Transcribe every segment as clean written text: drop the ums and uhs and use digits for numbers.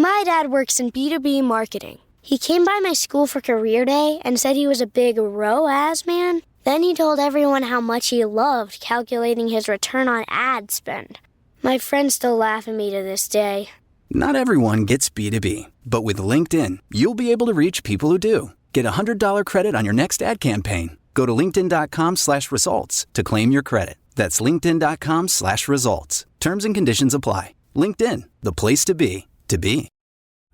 My dad works in B2B marketing. He came by my school for career day and said he was a big ROAS man. Then he told everyone how much he loved calculating his return on ad spend. My friends still laugh at me to this day. Not everyone gets B2B, but with LinkedIn, you'll be able to reach people who do. Get a $100 credit on your next ad campaign. Go to linkedin.com/results to claim your credit. That's linkedin.com/results. Terms and conditions apply. LinkedIn, the place to be, to be.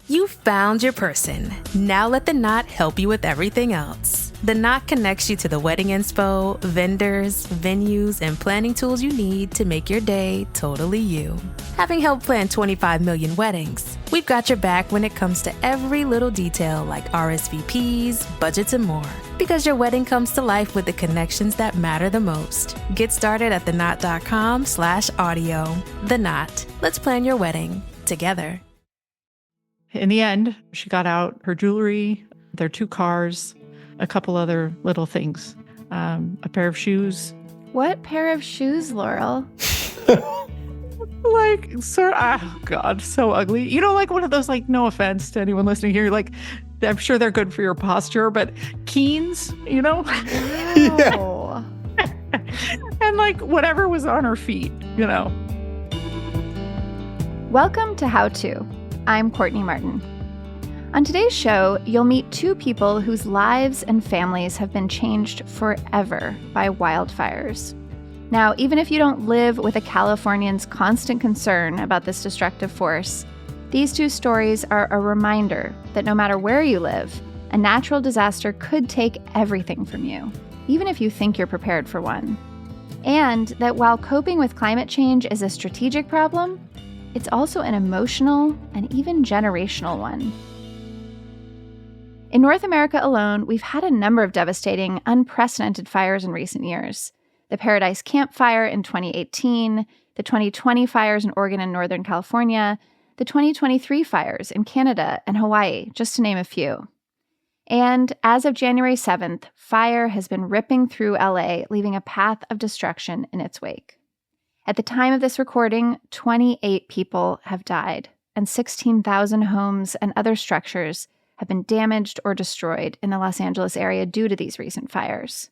You found your person. Now let the Knot help you with everything else. The Knot connects you to the wedding inspo, vendors, venues, and planning tools you need to make your day totally you. Having helped plan 25 million weddings, we've got your back when it comes to every little detail like RSVPs, budgets, and more. Because your wedding comes to life with the connections that matter the most. Get started at theknot.com/audio. The Knot. Let's plan your wedding together. In the end, she got out her jewelry, their 2 cars, a couple other little things, a pair of shoes. What pair of shoes, Laurel? Oh God, so ugly. You know, like one of those, like, no offense to anyone listening here, like, I'm sure they're good for your posture, but Keens, you know? Wow. And like whatever was on her feet, you know? Welcome to How To. I'm Courtney Martin. On today's show, you'll meet 2 people whose lives and families have been changed forever by wildfires. Now, even if you don't live with a Californian's constant concern about this destructive force, these 2 stories are a reminder that no matter where you live, a natural disaster could take everything from you, even if you think you're prepared for one. And that while coping with climate change is a strategic problem, it's also an emotional and even generational one. In North America alone, we've had a number of devastating, unprecedented fires in recent years. The Paradise Camp Fire in 2018, the 2020 fires in Oregon and Northern California, the 2023 fires in Canada and Hawaii, just to name a few. And as of January 7th, fire has been ripping through LA, leaving a path of destruction in its wake. At the time of this recording, 28 people have died, and 16,000 homes and other structures have been damaged or destroyed in the Los Angeles area due to these recent fires.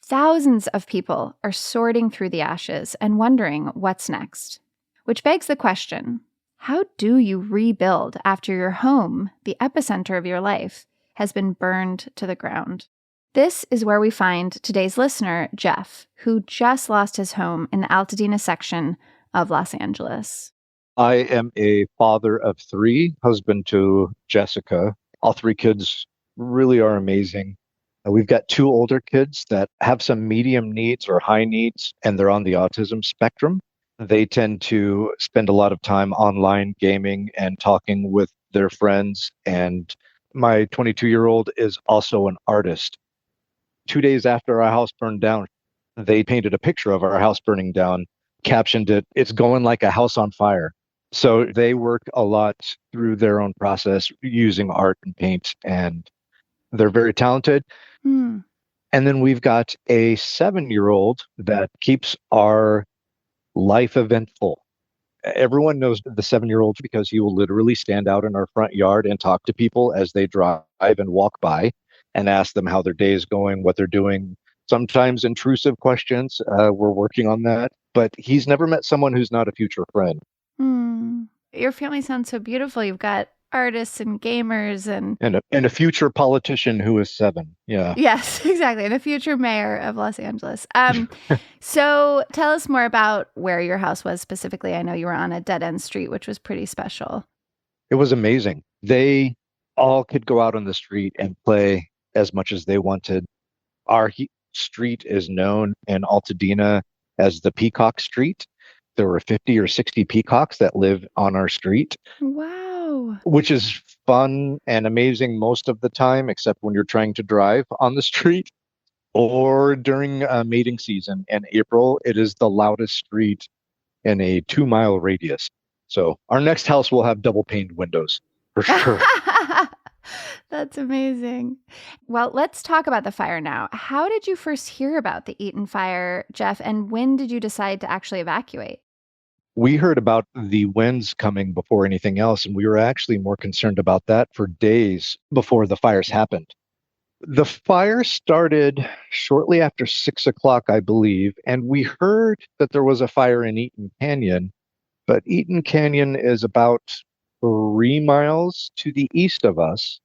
Thousands of people are sorting through the ashes and wondering what's next. Which begs the question, how do you rebuild after your home, the epicenter of your life, has been burned to the ground? This is where we find today's listener, Jeff, who just lost his home in the Altadena section of Los Angeles. I am a father of 3, husband to Jessica. All 3 kids really are amazing. We've got 2 older kids that have some medium needs or high needs, and they're on the autism spectrum. They tend to spend a lot of time online gaming and talking with their friends. And my 22-year-old is also an artist. 2 days after our house burned down, they painted a picture of our house burning down, captioned it, "It's going like a house on fire." So they work a lot through their own process using art and paint, and they're very talented. And then we've got a 7-year-old that keeps our life eventful. Everyone knows the 7-year-old because he will literally stand out in our front yard and talk to people as they drive and walk by and ask them how their day is going, what they're doing. Sometimes intrusive questions. We're working on that. But he's never met someone who's not a future friend. Your family sounds so beautiful. You've got artists and gamers and a future politician who is 7. Yeah. Yes, exactly. And a future mayor of Los Angeles. So tell us more about where your house was specifically. I know you were on a dead-end street, which was pretty special. It was amazing. They all could go out on the street and play as much as they wanted. Our street is known in Altadena as the Peacock Street. There were 50 or 60 peacocks that live on our street. Wow. Which is fun and amazing most of the time, except when you're trying to drive on the street or during mating season. In April, it is the loudest street in a 2-mile radius. So our next house will have double paned windows for sure. That's amazing. Well, let's talk about the fire now. How did you first hear about the Eaton fire, Jeff, and when did you decide to actually evacuate? We heard about the winds coming before anything else, and we were actually more concerned about that for days before the fires happened. The fire started shortly after 6 o'clock, I believe, and we heard that there was a fire in Eaton Canyon, but Eaton Canyon is about 3 miles to the east of us,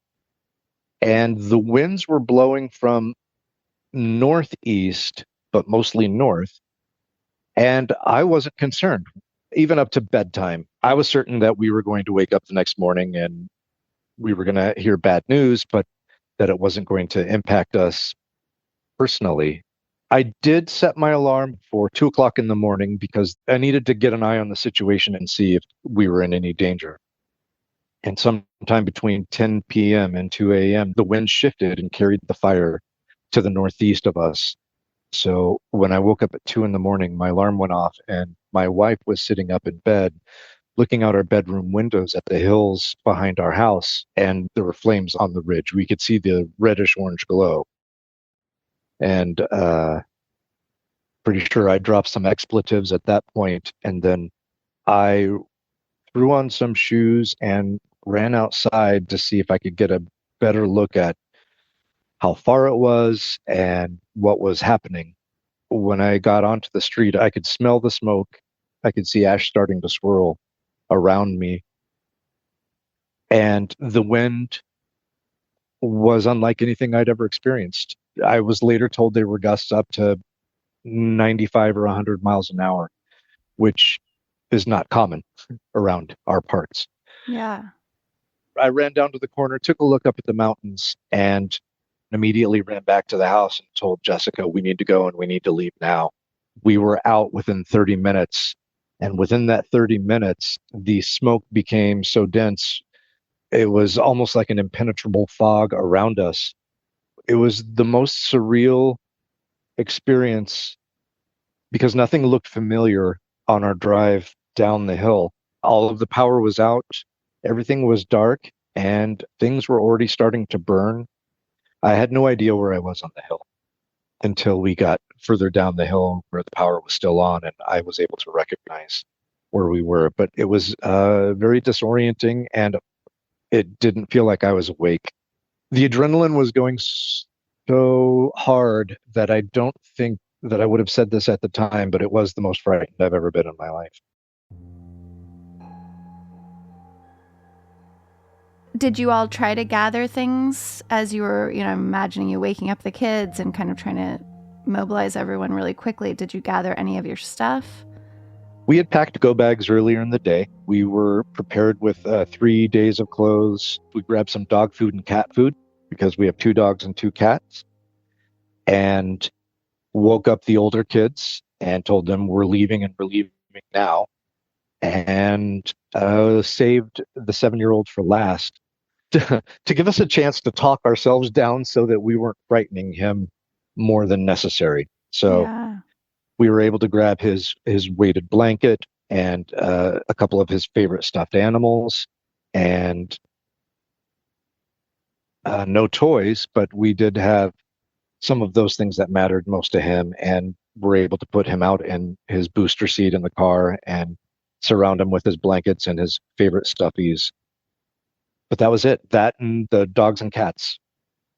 and the winds were blowing from northeast, but mostly north. And I wasn't concerned, even up to bedtime. I was certain that we were going to wake up the next morning and we were going to hear bad news, but that it wasn't going to impact us personally. I did set my alarm for 2 o'clock in the morning because I needed to get an eye on the situation and see if we were in any danger. And sometime between 10 p.m. and 2 a.m., the wind shifted and carried the fire to the northeast of us. So when I woke up at 2 in the morning, my alarm went off and my wife was sitting up in bed, looking out our bedroom windows at the hills behind our house, and there were flames on the ridge. We could see the reddish orange glow. And pretty sure I dropped some expletives at that point, and then I threw on some shoes and ran outside to see if I could get a better look at how far it was and what was happening. When I got onto the street, I could smell the smoke. I could see ash starting to swirl around me. And the wind was unlike anything I'd ever experienced. I was later told they were gusts up to 95 or 100 miles an hour, which is not common around our parts. Yeah. I ran down to the corner, took a look up at the mountains, and immediately ran back to the house and told Jessica, we need to go and we need to leave now. We were out within 30 minutes. And within that 30 minutes, the smoke became so dense, it was almost like an impenetrable fog around us. It was the most surreal experience because nothing looked familiar on our drive down the hill. All of the power was out, everything was dark, and things were already starting to burn. I had no idea where I was on the hill until we got further down the hill where the power was still on, and I was able to recognize where we were. But it was very disorienting, and it didn't feel like I was awake. The adrenaline was going so hard that I don't think that I would have said this at the time, but it was the most frightened I've ever been in my life. Did you all try to gather things as you were, imagining you waking up the kids and kind of trying to mobilize everyone really quickly? Did you gather any of your stuff? We had packed go bags earlier in the day. We were prepared with 3 days of clothes. We grabbed some dog food and cat food because we have 2 dogs and 2 cats, and woke up the older kids and told them we're leaving and we're leaving now, and saved the 7-year-old for last to give us a chance to talk ourselves down so that we weren't frightening him more than necessary. So Yeah. we were able to grab his weighted blanket and a couple of his favorite stuffed animals, and no toys, but we did have some of those things that mattered most to him, and were able to put him out in his booster seat in the car and surround him with his blankets and his favorite stuffies. But that was it. That and the dogs and cats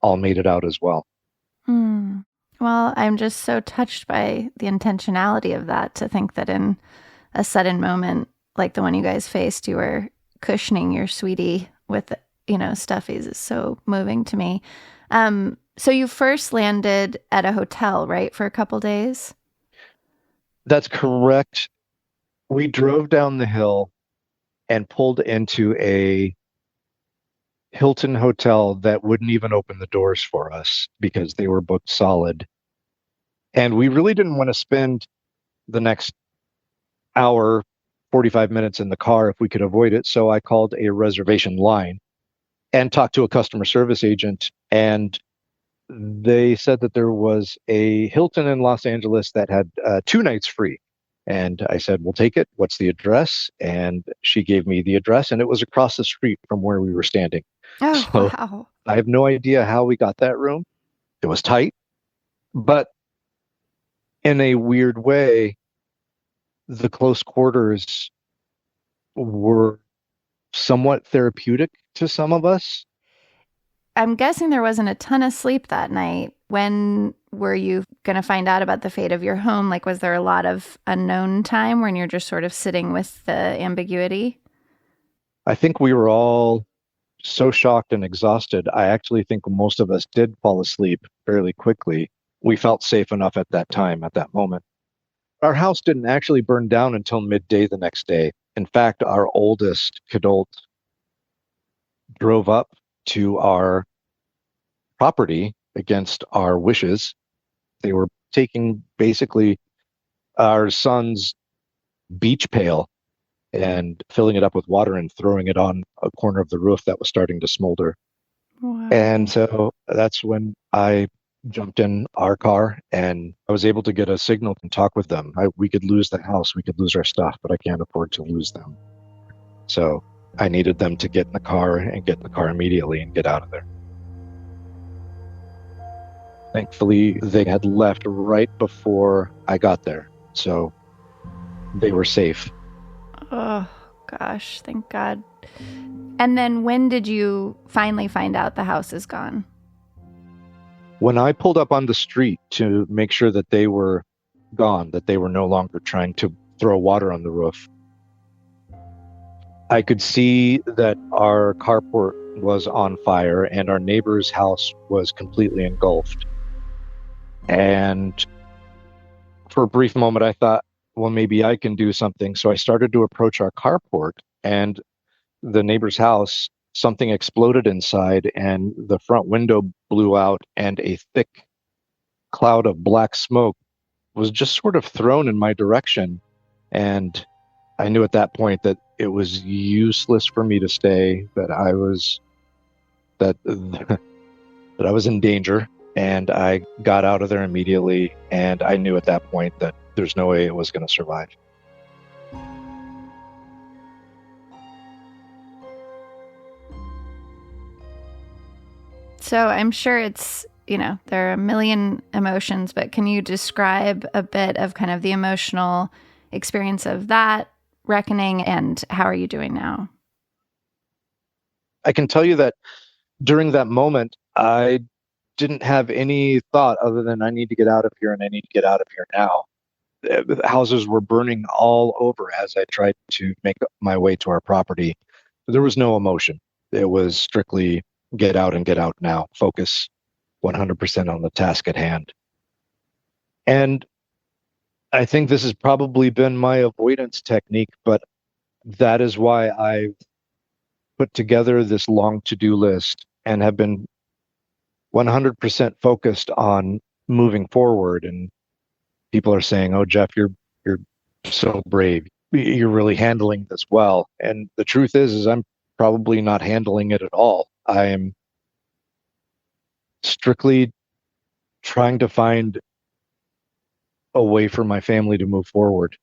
all made it out as well. Well, I'm just so touched by the intentionality of that, to think that in a sudden moment like the one you guys faced, you were cushioning your sweetie with, stuffies is so moving to me. So you first landed at a hotel, right, for a couple days? That's correct. We drove down the hill and pulled into a Hilton hotel that wouldn't even open the doors for us because they were booked solid. And we really didn't want to spend the next hour, 45 minutes in the car if we could avoid it. So I called a reservation line and talked to a customer service agent, and they said that there was a Hilton in Los Angeles that had 2 nights free. And I said, we'll take it. What's the address? And she gave me the address, and it was across the street from where we were standing. Oh, So wow. I have no idea how we got that room. It was tight, but in a weird way, the close quarters were somewhat therapeutic to some of us. I'm guessing there wasn't a ton of sleep that night. When were you going to find out about the fate of your home? Like, was there a lot of unknown time when you're just sort of sitting with the ambiguity? I think we were all so shocked and exhausted. I actually think most of us did fall asleep fairly quickly. We felt safe enough at that time, at that moment. Our house didn't actually burn down until midday the next day. In fact, our oldest kidult drove up to our property against our wishes. They were taking basically our son's beach pail and filling it up with water and throwing it on a corner of the roof that was starting to smolder. Wow. And so that's when I jumped in our car and I was able to get a signal and talk with them. We could lose the house, we could lose our stuff, but I can't afford to lose them. So I needed them to get in the car and get in the car immediately and get out of there. Thankfully, they had left right before I got there, so they were safe. Oh, gosh, thank God. And then when did you finally find out the house is gone? When I pulled up on the street to make sure that they were gone, that they were no longer trying to throw water on the roof, I could see that our carport was on fire and our neighbor's house was completely engulfed. And for a brief moment, I thought, well, maybe I can do something. So I started to approach our carport, and the neighbor's house, something exploded inside and the front window blew out, and a thick cloud of black smoke was just sort of thrown in my direction. And I knew at that point that it was useless for me to stay, that I was in danger. And I got out of there immediately, and I knew at that point that there's no way it was going to survive. So I'm sure it's, there are a million emotions, but can you describe a bit of kind of the emotional experience of that reckoning, and how are you doing now? I can tell you that during that moment, I didn't have any thought other than I need to get out of here and I need to get out of here now. The houses were burning all over as I tried to make my way to our property. There was no emotion. It was strictly get out and get out now. Focus 100% on the task at hand. And I think this has probably been my avoidance technique, but that is why I've put together this long to-do list and have been 100% focused on moving forward. And people are saying, "Oh, Jeff, you're so brave. You're really handling this well." And the truth is I'm probably not handling it at all. I am strictly trying to find a way for my family to move forward.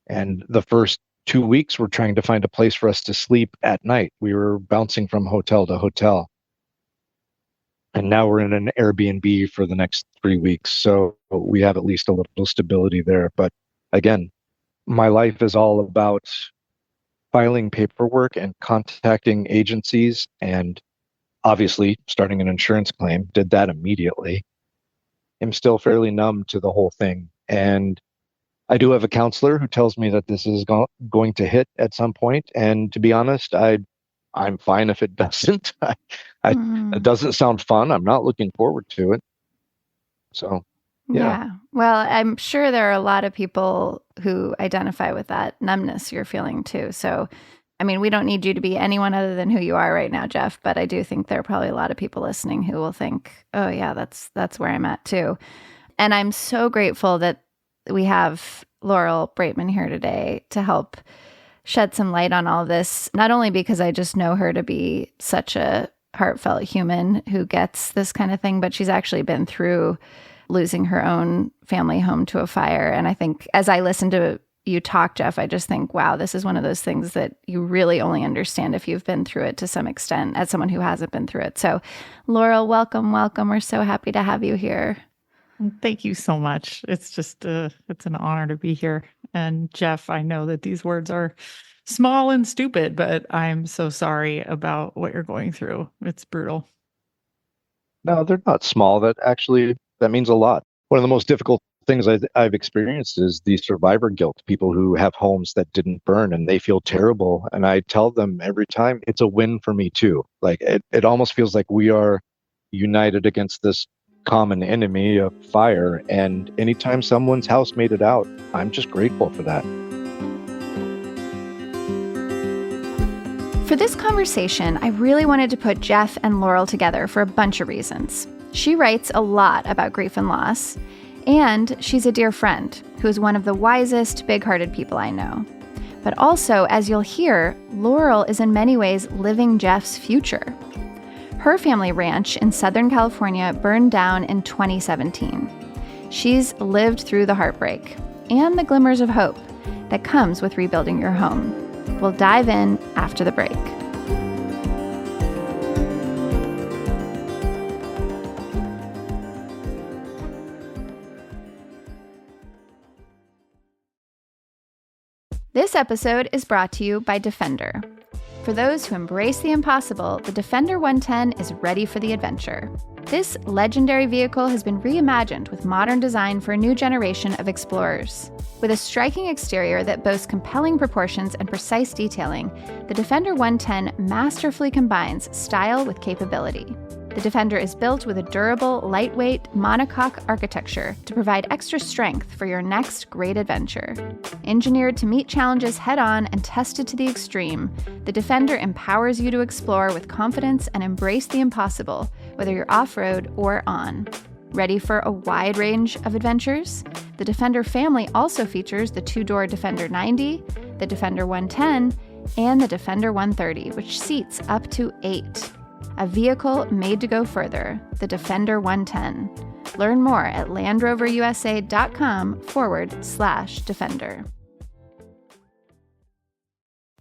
And the first 2 weeks, we're trying to find a place for us to sleep at night. We were bouncing from hotel to hotel. And now we're in an Airbnb for the next 3 weeks. So we have at least a little stability there. But again, my life is all about filing paperwork and contacting agencies and obviously starting an insurance claim. Did that immediately. I'm still fairly numb to the whole thing. And I do have a counselor who tells me that this is going to hit at some point. And to be honest, I'm fine if it doesn't. It doesn't sound fun. I'm not looking forward to it. So, yeah. Well, I'm sure there are a lot of people who identify with that numbness you're feeling too. So, I mean, we don't need you to be anyone other than who you are right now, Jeff. But I do think there are probably a lot of people listening who will think, "Oh, yeah, that's where I'm at too." And I'm so grateful that we have Laurel Braitman here today to help shed some light on all this, not only because I just know her to be such a heartfelt human who gets this kind of thing, but she's actually been through losing her own family home to a fire. And I think as I listen to you talk, Jeff, I just think, wow, this is one of those things that you really only understand if you've been through it to some extent, as someone who hasn't been through it. So Laurel, welcome. We're so happy to have you here. Thank you so much. It's just, it's an honor to be here. And Jeff, I know that these words are small and stupid, but I'm so sorry about what you're going through. It's brutal. No, they're not small. That means a lot. One of the most difficult things I've experienced is the survivor guilt. People who have homes that didn't burn and they feel terrible. And I tell them every time it's a win for me too. Like it almost feels like we are united against this common enemy of fire. And anytime someone's house made it out, I'm just grateful for that. For this conversation, I really wanted to put Jeff and Laurel together for a bunch of reasons. She writes a lot about grief and loss, and she's a dear friend who is one of the wisest, big-hearted people I know. But also, as you'll hear, Laurel is in many ways living Jeff's future. Her family ranch in Southern California burned down in 2017. She's lived through the heartbreak and the glimmers of hope that comes with rebuilding your home. We'll dive in after the break. This episode is brought to you by Defender. For those who embrace the impossible, the Defender 110 is ready for the adventure. This legendary vehicle has been reimagined with modern design for a new generation of explorers. With a striking exterior that boasts compelling proportions and precise detailing, the Defender 110 masterfully combines style with capability. The Defender is built with a durable, lightweight, monocoque architecture to provide extra strength for your next great adventure. Engineered to meet challenges head-on and tested to the extreme, the Defender empowers you to explore with confidence and embrace the impossible, whether you're off-road or on. Ready for a wide range of adventures? The Defender family also features the two-door Defender 90, the Defender 110, and the Defender 130, which seats up to 8. A vehicle made to go further, the Defender 110. Learn more at landroverusa.com/Defender.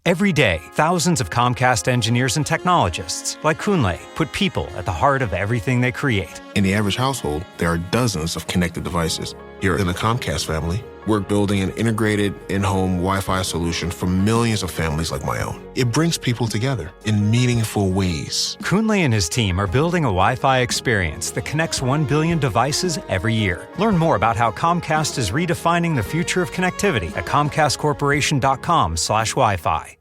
Every day, thousands of Comcast engineers and technologists, like Kunle, put people at the heart of everything they create. In the average household, there are dozens of connected devices. Here in the Comcast family, we're building an integrated in-home Wi-Fi solution for millions of families like my own. It brings people together in meaningful ways. Kunle and his team are building a Wi-Fi experience that connects 1 billion devices every year. Learn more about how Comcast is redefining the future of connectivity at comcastcorporation.com/Wi-Fi.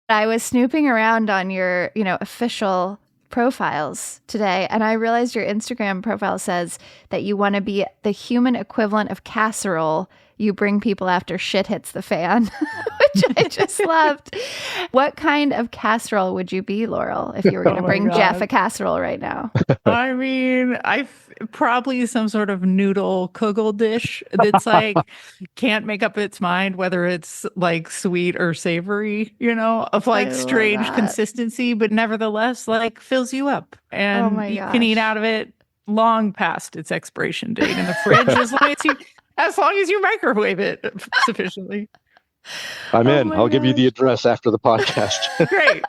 I was snooping around on your, official profiles today, and I realized your Instagram profile says that you want to be the human equivalent of casserole. You bring people after shit hits the fan, which I just loved. What kind of casserole would you be, Laurel, if you were going to bring Jeff a casserole right now? I mean, probably some sort of noodle kugel dish that's like can't make up its mind whether it's like sweet or savory, of like strange consistency, but nevertheless like fills you up, and you can eat out of it long past its expiration date in the fridge as long as you microwave it sufficiently. I'm in. I'll give you the address after the podcast. Great.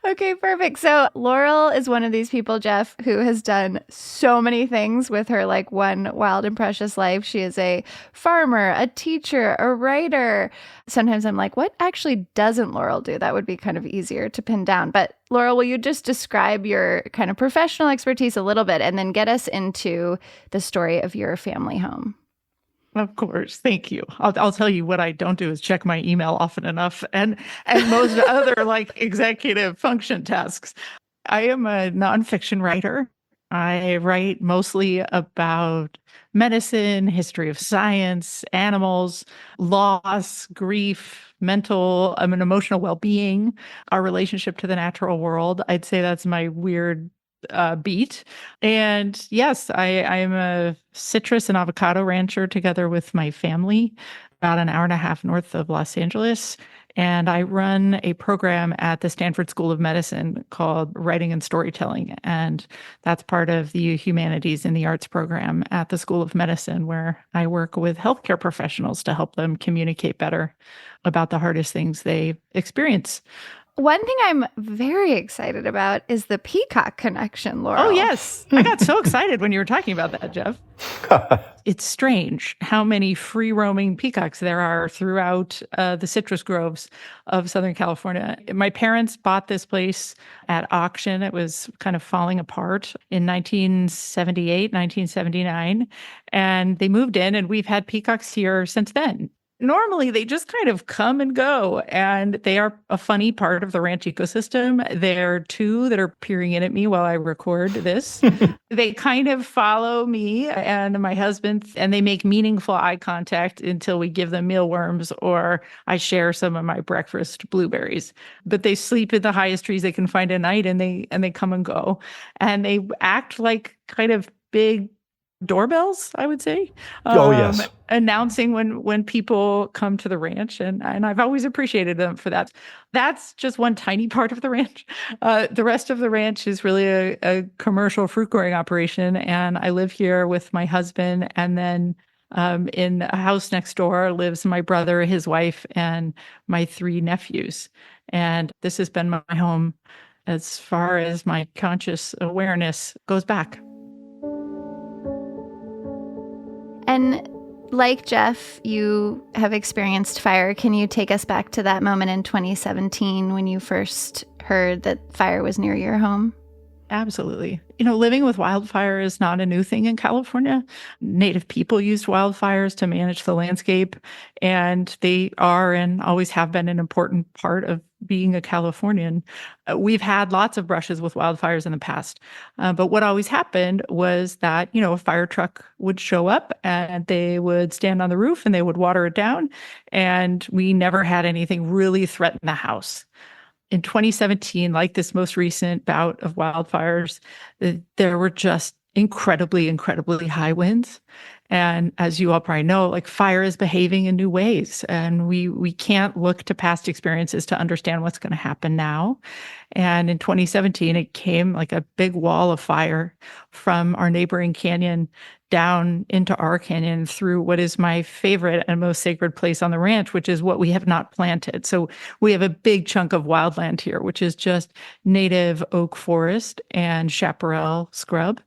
Okay, perfect. So Laurel is one of these people, Jeff, who has done so many things with her one wild and precious life. She is a farmer, a teacher, a writer. Sometimes I'm like, what actually doesn't Laurel do? That would be kind of easier to pin down. But Laurel, will you just describe your kind of professional expertise a little bit and then get us into the story of your family home? Of course. Thank you. I'll tell you what I don't do is check my email often enough and most other executive function tasks. I am a nonfiction writer. I write mostly about medicine, history of science, animals, loss, grief, mental and emotional well-being, our relationship to the natural world. I'd say that's my weird beat. And yes, I am a citrus and avocado rancher together with my family, about an hour and a half north of Los Angeles. And I run a program at the Stanford School of Medicine called Writing and Storytelling. And that's part of the Humanities and the Arts program at the School of Medicine, where I work with healthcare professionals to help them communicate better about the hardest things they experience. One thing I'm very excited about is the peacock connection, Laurel. Oh, yes. I got so excited when you were talking about that, Jeff. It's strange how many free-roaming peacocks there are throughout the citrus groves of Southern California. My parents bought this place at auction. It was kind of falling apart in 1978, 1979. And they moved in, and we've had peacocks here since then. Normally, they just kind of come and go, and they are a funny part of the ranch ecosystem. There are two that are peering in at me while I record this. They kind of follow me and my husband, and they make meaningful eye contact until we give them mealworms or I share some of my breakfast blueberries. But they sleep in the highest trees they can find at night, and they come and go. And they act like kind of big doorbells, I would say. Yes. Announcing when people come to the ranch. And I've always appreciated them for that. That's just one tiny part of the ranch. The rest of the ranch is really a commercial fruit growing operation. And I live here with my husband. And then in a house next door lives my brother, his wife, and my 3 nephews. And this has been my home as far as my conscious awareness goes back. And like Jeff, you have experienced fire. Can you take us back to that moment in 2017 when you first heard that fire was near your home? Absolutely. Living with wildfire is not a new thing in California. Native people used wildfires to manage the landscape, and they are and always have been an important part of being a Californian. We've had lots of brushes with wildfires in the past, but what always happened was that, a fire truck would show up and they would stand on the roof and they would water it down, and we never had anything really threaten the house. In 2017, like this most recent bout of wildfires, there were just incredibly, incredibly high winds. And as you all probably know, like fire is behaving in new ways. And we can't look to past experiences to understand what's going to happen now. And in 2017, it came like a big wall of fire from our neighboring canyon down into our canyon through what is my favorite and most sacred place on the ranch, which is what we have not planted. So we have a big chunk of wildland here, which is just native oak forest and chaparral scrub.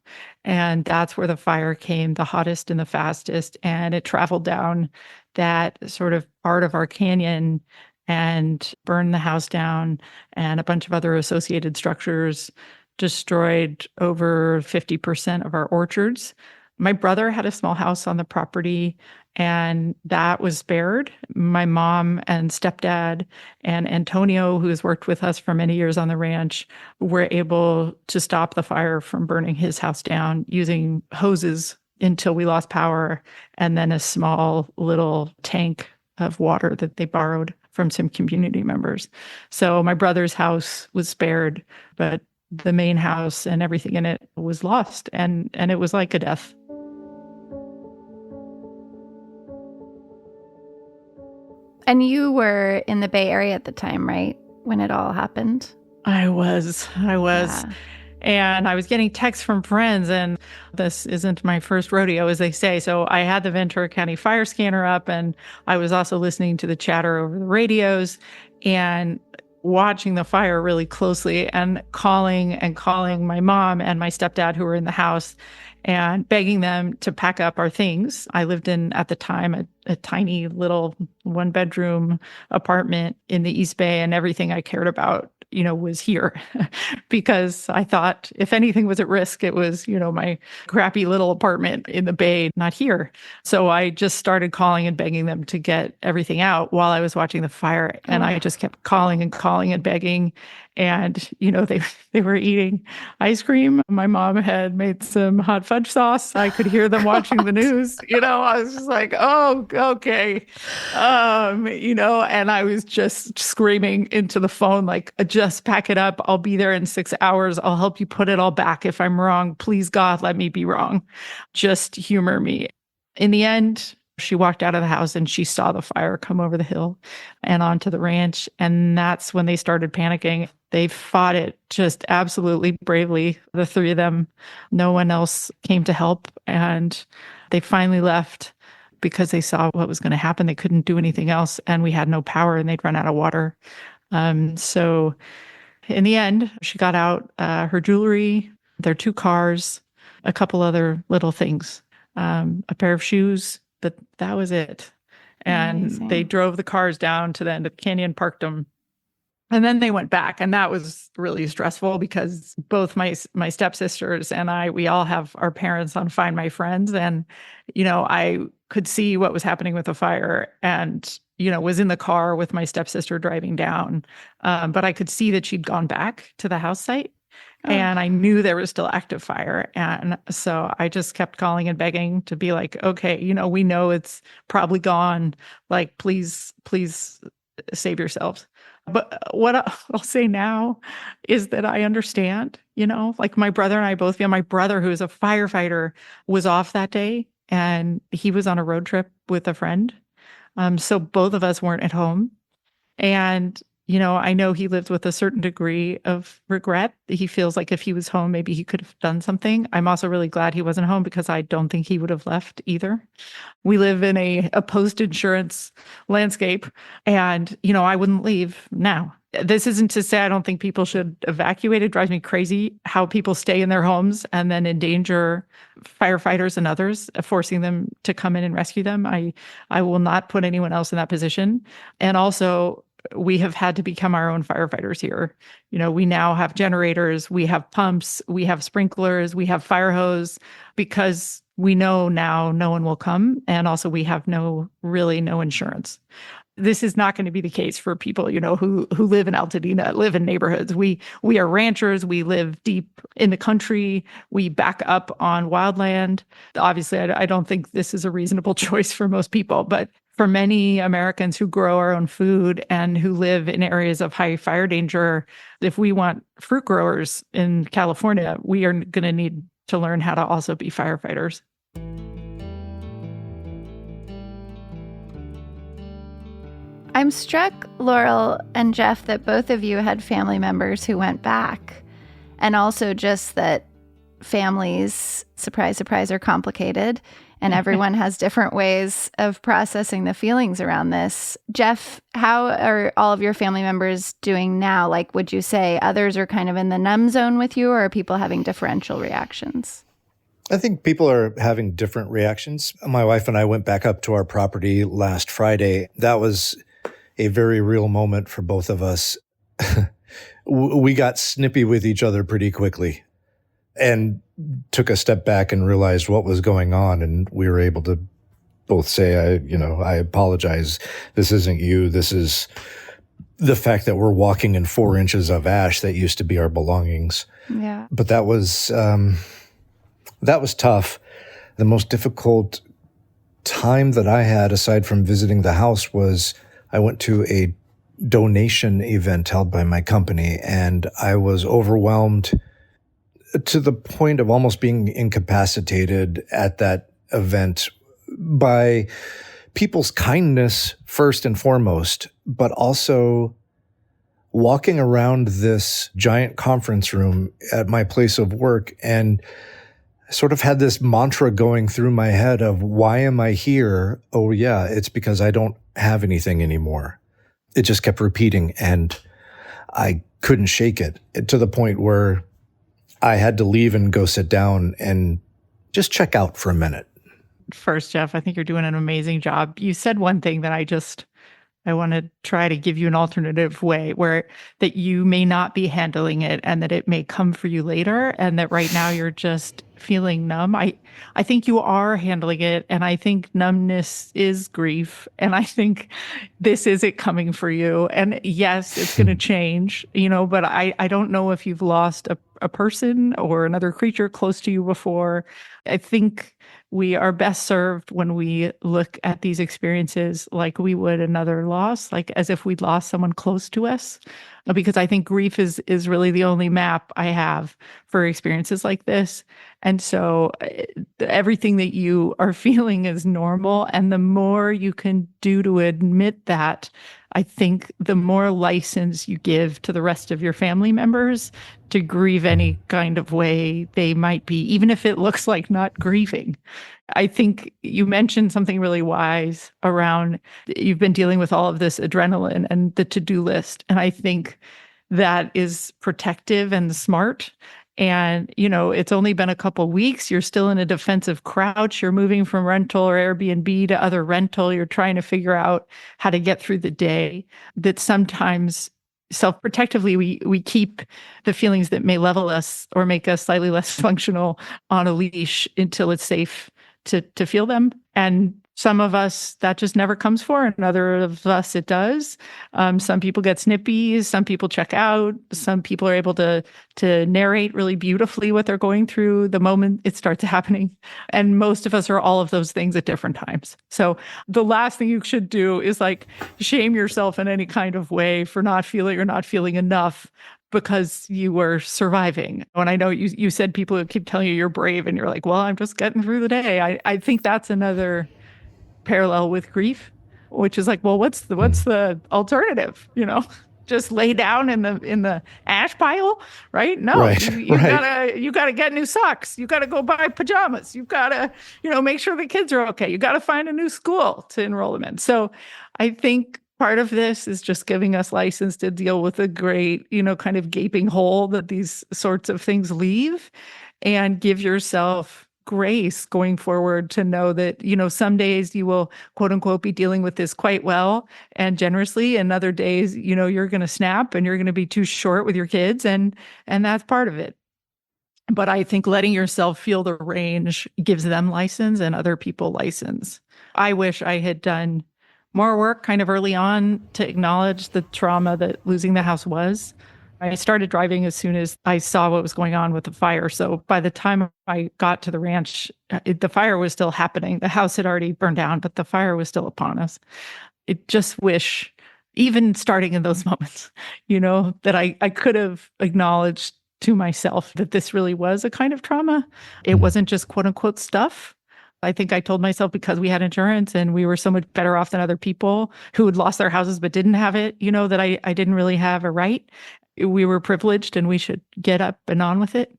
And that's where the fire came the hottest and the fastest. And it traveled down that sort of part of our canyon and burned the house down and a bunch of other associated structures, destroyed over 50% of our orchards. My brother had a small house on the property, and that was spared. My mom and stepdad and Antonio, who has worked with us for many years on the ranch, were able to stop the fire from burning his house down using hoses until we lost power, and then a small little tank of water that they borrowed from some community members. So my brother's house was spared, but the main house and everything in it was lost, and it was like a death. And you were in the Bay Area at the time, right? When it all happened? I was. Yeah. And I was getting texts from friends, and this isn't my first rodeo, as they say. So I had the Ventura County fire scanner up, and I was also listening to the chatter over the radios and watching the fire really closely and calling my mom and my stepdad who were in the house and begging them to pack up our things. I lived in, at the time, a tiny little 1-bedroom apartment in the East Bay, and everything I cared about, was here because I thought if anything was at risk, it was, my crappy little apartment in the Bay, not here. So I just started calling and begging them to get everything out while I was watching the fire. And I just kept calling and begging. And, they were eating ice cream. My mom had made some hot fudge sauce. I could hear them watching the news. I was just like, oh, okay. And I was just screaming into the phone, like, just pack it up. I'll be there in 6 hours. I'll help you put it all back if I'm wrong. Please, God, let me be wrong. Just humor me. In the end, she walked out of the house and she saw the fire come over the hill and onto the ranch. And that's when they started panicking. They fought it just absolutely bravely, the 3 of them. No one else came to help. And they finally left because they saw what was going to happen. They couldn't do anything else. And we had no power, and they'd run out of water. So in the end, she got out her jewelry, their 2 cars, a couple other little things, a pair of shoes, but that was it. And Amazing. they drove the cars down to the end of the canyon, parked them. And then they went back, and that was really stressful because both my stepsisters and I, we all have our parents on Find My Friends, and I could see what was happening with the fire, and was in the car with my stepsister driving down, but I could see that she'd gone back to the house site, and I knew there was still active fire, and so I just kept calling and begging to be like, okay, we know it's probably gone, like please save yourselves. But what I'll say now is that I understand, like my brother and I both feel. My brother, who is a firefighter, was off that day and he was on a road trip with a friend. So both of us weren't at home. And, I know he lived with a certain degree of regret. He feels like if he was home, maybe he could have done something. I'm also really glad he wasn't home because I don't think he would have left either. We live in a post-insurance landscape, and, I wouldn't leave now. This isn't to say I don't think people should evacuate. It drives me crazy how people stay in their homes and then endanger firefighters and others, forcing them to come in and rescue them. I will not put anyone else in that position. And also, we have had to become our own firefighters here. We now have generators, we have pumps, we have sprinklers, we have fire hose, because we know now no one will come. And also we have no insurance. This is not going to be the case for people, who live in Altadena, live in neighborhoods. We are ranchers. We live deep in the country. We back up on wildland. Obviously, I don't think this is a reasonable choice for most people, but for many Americans who grow our own food and who live in areas of high fire danger, if we want fruit growers in California, we are going to need to learn how to also be firefighters. I'm struck, Laurel and Jeff, that both of you had family members who went back, and also just that families, surprise, surprise, are complicated, and everyone has different ways of processing the feelings around this. Jeff, how are all of your family members doing now? Like, would you say others are kind of in the numb zone with you, or are people having differential reactions? I think people are having different reactions. My wife and I went back up to our property last Friday. That was a very real moment for both of us. We got snippy with each other pretty quickly and took a step back and realized what was going on. And we were able to both say, I apologize. This isn't you. This is the fact that we're walking in 4 inches of ash that used to be our belongings. Yeah. But that was tough. The most difficult time that I had, aside from visiting the house, was I went to a donation event held by my company, and I was overwhelmed to the point of almost being incapacitated at that event by people's kindness first and foremost, but also walking around this giant conference room at my place of work and sort of had this mantra going through my head of, why am I here? Oh yeah, it's because I don't have anything anymore. It just kept repeating, and I couldn't shake it to the point where I had to leave and go sit down and just check out for a minute. First, Jeff, I think you're doing an amazing job. You said one thing that I want to try to give you an alternative way where that you may not be handling it and that it may come for you later, and that right now you're just feeling numb. I think you are handling it, and I think numbness is grief, and I think this is it coming for you. And yes, it's going to change, but I don't know if you've lost a person or another creature close to you before. I think we are best served when we look at these experiences like we would another loss, like as if we'd lost someone close to us, because I think grief is really the only map I have for experiences like this. And so everything that you are feeling is normal. And the more you can do to admit that, I think the more license you give to the rest of your family members to grieve any kind of way they might be, even if it looks like not grieving. I think you mentioned something really wise around you've been dealing with all of this adrenaline and the to-do list. And I think that is protective and smart. And, it's only been a couple of weeks. You're still in a defensive crouch. You're moving from rental or Airbnb to other rental. You're trying to figure out how to get through the day. That sometimes self-protectively, we keep the feelings that may level us or make us slightly less functional on a leash until it's safe to feel them. And some of us, that just never comes for, and other of us, it does. Some people get snippy. Some people check out. Some people are able to narrate really beautifully what they're going through the moment it starts happening. And most of us are all of those things at different times. So the last thing you should do is shame yourself in any kind of way for not feeling or not feeling enough because you were surviving. And I know you said people who keep telling you you're brave, and you're like, well, I'm just getting through the day. I think that's another parallel with grief, which is well, what's the alternative? Just lay down in the ash pile, right? No, right. You gotta get new socks. You gotta go buy pajamas. You gotta, make sure the kids are okay. You gotta find a new school to enroll them in. So I think part of this is just giving us license to deal with a great, kind of gaping hole that these sorts of things leave, and give yourself grace going forward to know that, some days you will, quote unquote, be dealing with this quite well and generously. And other days, you're going to snap and you're going to be too short with your kids. And that's part of it. But I think letting yourself feel the range gives them license and other people license. I wish I had done more work kind of early on to acknowledge the trauma that losing the house was. I started driving as soon as I saw what was going on with the fire. So by the time I got to the ranch, the fire was still happening. The house had already burned down, but the fire was still upon us. I just wish, even starting in those moments, that I could have acknowledged to myself that this really was a kind of trauma. It wasn't just quote unquote stuff. I think I told myself because we had insurance and we were so much better off than other people who had lost their houses but didn't have it, that I didn't really have a right. We were privileged and we should get up and on with it.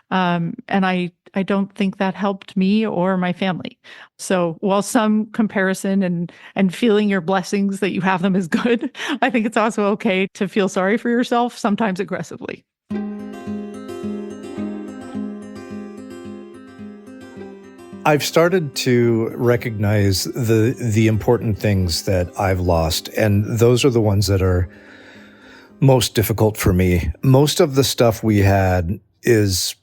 And I don't think that helped me or my family. So while some comparison and feeling your blessings that you have them is good, I think it's also okay to feel sorry for yourself, sometimes aggressively. I've started to recognize the important things that I've lost, and those are the ones that are most difficult for me. Most of the stuff we had is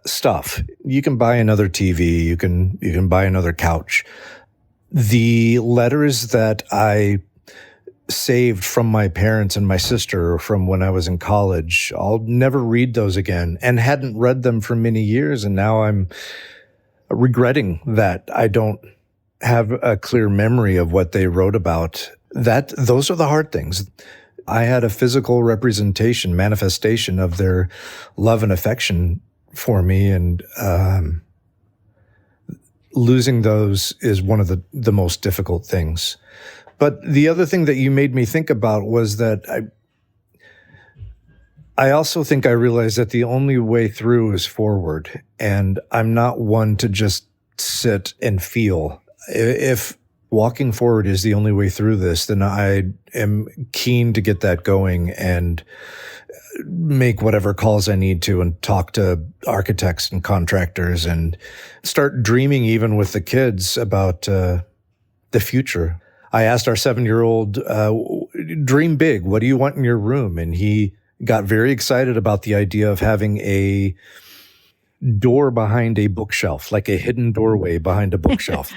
stuff. You can buy another TV, you can buy another couch. The letters that I saved from my parents and my sister from when I was in college, I'll never read those again, and hadn't read them for many years, and now I'm regretting that I don't have a clear memory of what they wrote about. Those are the hard things. I had a physical manifestation of their love and affection for me, and losing those is one of the most difficult things. But the other thing that you made me think about was that I also think I realized that the only way through is forward, and I'm not one to just sit and feel. If walking forward is the only way through this, then I am keen to get that going and make whatever calls I need to and talk to architects and contractors and start dreaming even with the kids about the future. I asked our 7-year-old, dream big. What do you want in your room? And he got very excited about the idea of having a door behind a bookshelf, like a hidden doorway behind a bookshelf.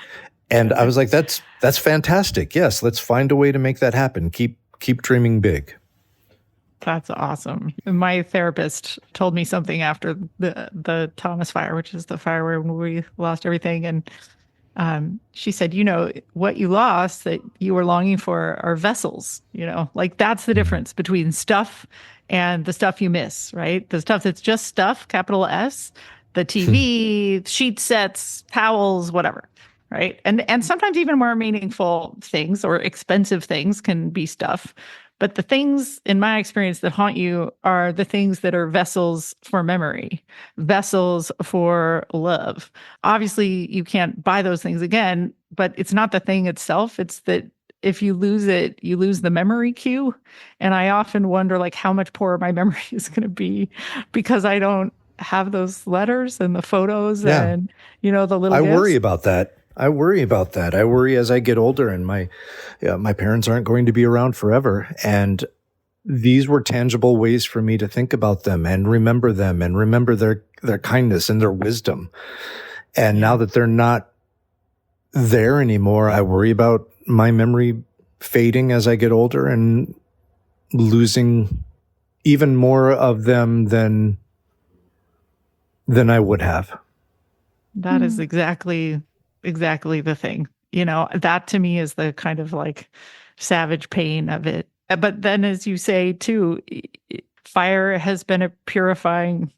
And I was like, that's fantastic. Yes, let's find a way to make that happen. Keep dreaming big. That's awesome. My therapist told me something after the Thomas fire, which is the fire where we lost everything. And she said, what you lost that you were longing for are vessels, that's the difference between stuff and the stuff you miss, right? The stuff that's just stuff, capital S, the TV, sheet sets, towels, whatever. Right. And sometimes even more meaningful things or expensive things can be stuff. But the things, in my experience, that haunt you are the things that are vessels for memory, vessels for love. Obviously, you can't buy those things again, but it's not the thing itself. It's that if you lose it, you lose the memory cue. And I often wonder, like, how much poorer my memory is going to be because I don't have those letters and the photos and, the little I gifts. worry about that. I worry as I get older and my parents aren't going to be around forever. And these were tangible ways for me to think about them and remember their kindness and their wisdom. And now that they're not there anymore, I worry about my memory fading as I get older and losing even more of them than I would have. That is exactly the thing. That to me is the kind of like savage pain of it. But then, as you say too, fire has been a purifying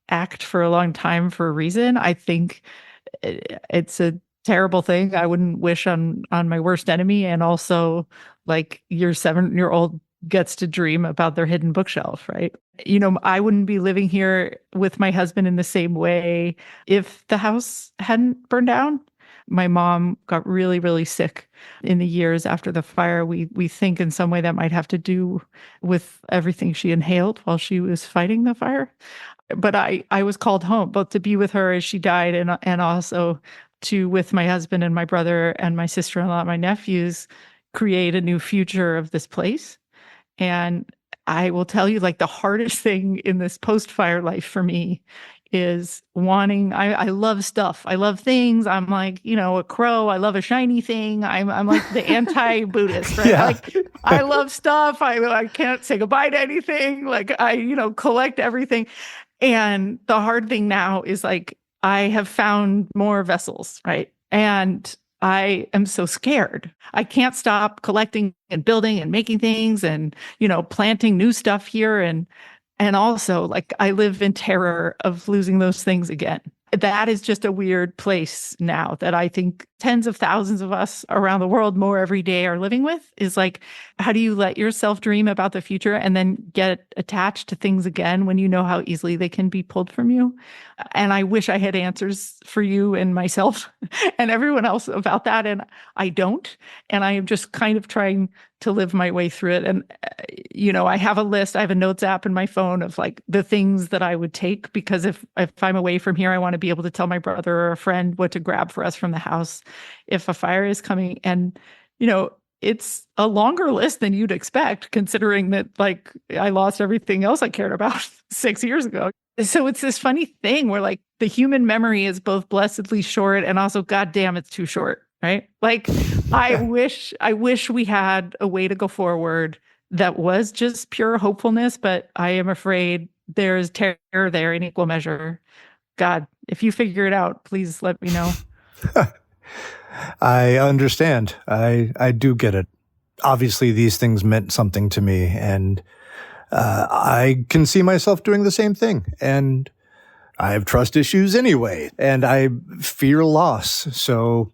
act for a long time for a reason. I think it's a terrible thing I wouldn't wish on my worst enemy. And also, like, your 7-year-old gets to dream about their hidden bookshelf, right? I wouldn't be living here with my husband in the same way if the house hadn't burned down. My mom got really, really sick in the years after the fire. We think in some way that might have to do with everything she inhaled while she was fighting the fire. But I was called home, both to be with her as she died and also to, with my husband and my brother and my sister-in-law and my nephews, create a new future of this place. And I will tell you, like, the hardest thing in this post-fire life for me is wanting, I love stuff. I love things. I'm like, a crow. I love a shiny thing. I'm like the anti-Buddhist, right? Yeah. Like, I love stuff. I can't say goodbye to anything. Like, I collect everything. And the hard thing now is, like, I have found more vessels, right? And I am so scared. I can't stop collecting and building and making things and, planting new stuff here. And also, like, I live in terror of losing those things again. That is just a weird place now that I think tens of thousands of us around the world, more every day, are living with. Is like, how do you let yourself dream about the future and then get attached to things again when you know how easily they can be pulled from you? And I wish I had answers for you and myself and everyone else about that. And I don't. And I am just kind of trying to live my way through it. And, I have a list. I have a notes app in my phone of, like, the things that I would take, because if I'm away from here, I want to be able to tell my brother or a friend what to grab for us from the house if a fire is coming. And, it's a longer list than you'd expect, considering that, like, I lost everything else I cared about 6 years ago. So it's this funny thing where, like, the human memory is both blessedly short and also, goddamn, it's too short, right? Like, I wish we had a way to go forward that was just pure hopefulness, but I am afraid there's terror there in equal measure. God, if you figure it out, please let me know. I understand. I do get it. Obviously, these things meant something to me, and I can see myself doing the same thing. And I have trust issues anyway, and I fear loss. So,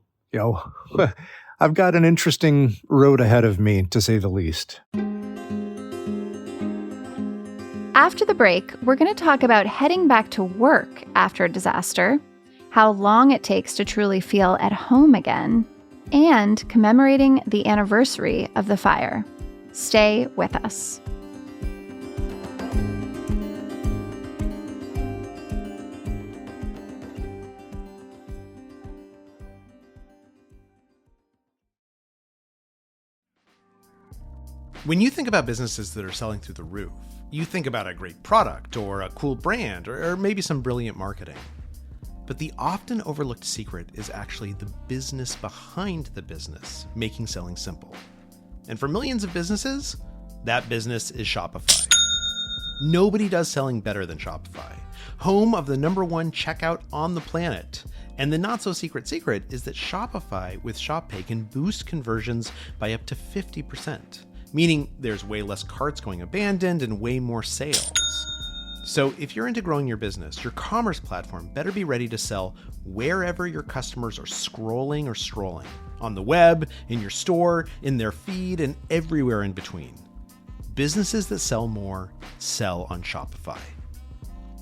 I've got an interesting road ahead of me, to say the least. After the break, we're going to talk about heading back to work after a disaster, how long it takes to truly feel at home again, and commemorating the anniversary of the fire. Stay with us. When you think about businesses that are selling through the roof, you think about a great product or a cool brand or maybe some brilliant marketing. But the often overlooked secret is actually the business behind the business, making selling simple. And for millions of businesses, that business is Shopify. Nobody does selling better than Shopify, home of the #1 checkout on the planet. And the not-so-secret secret is that Shopify with Shop Pay can boost conversions by up to 50%, meaning there's way less carts going abandoned and way more sales. So if you're into growing your business, your commerce platform better be ready to sell wherever your customers are scrolling or strolling, on the web, in your store, in their feed, and everywhere in between. Businesses that sell more sell on Shopify.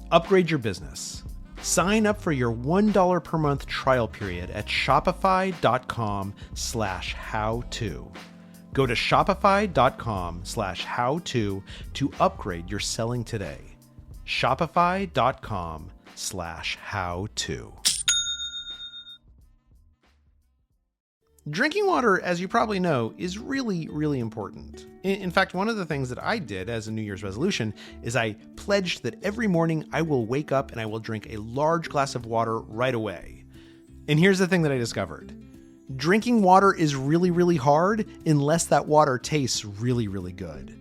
Upgrade your business. Sign up for your $1 per month trial period at shopify.com/howto. Go to shopify.com/howto to upgrade your selling today. Shopify.com/howto. Drinking water, as you probably know, is really, really important. In fact, one of the things that I did as a New Year's resolution is I pledged that every morning I will wake up and I will drink a large glass of water right away. And here's the thing that I discovered. Drinking water is really, really hard unless that water tastes really, really good.